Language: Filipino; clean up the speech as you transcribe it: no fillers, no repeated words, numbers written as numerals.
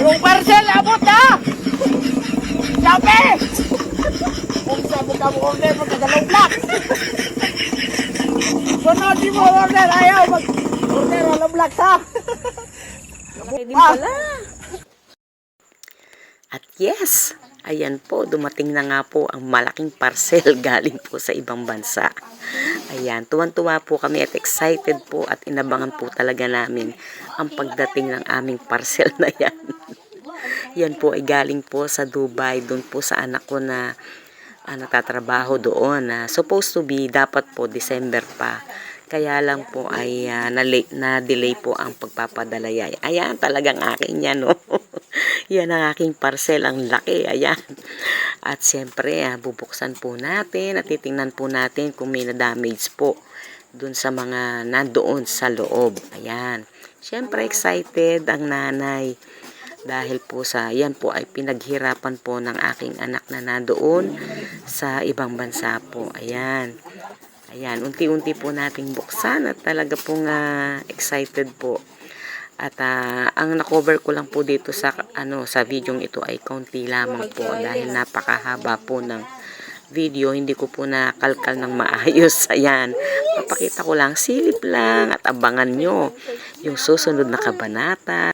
Yung parcel, abot na! Sabi! Kung sabi ka mo order, magkagalaw black! Sunod di mo order, ayaw mag-order, walang black ha! Pwede pala. At yes, ayan po, dumating na nga po ang malaking parcel galing po sa ibang bansa. Ayan, tuwan-tuwa po kami at excited po at inabangan po talaga namin ang pagdating ng aming parcel na yan. Yan po ay galing po sa Dubai, doon po sa anak ko na natatrabaho doon. Supposed to be, dapat po December pa. Kaya lang po ay na-delay po ang pagpapadala. Ayan, talagang akin yan, no? Yan ang aking parcel, ang laki, ayan. At siyempre, bubuksan po natin at titingnan po natin kung may na-damage po dun sa mga nandoon sa loob. Ayan. Siyempre, excited ang nanay. Dahil po yan po ay pinaghirapan po ng aking anak na nandoon sa ibang bansa po. Ayan. Ayan, unti-unti po nating buksan at talaga pong excited po. At ang na-cover ko lang po dito sa video ito ay kaunti lamang po dahil napakahaba po ng video. Hindi ko po nakalkal ng maayos. Ayan, papakita ko lang, silip lang at abangan nyo yung susunod na kabanata.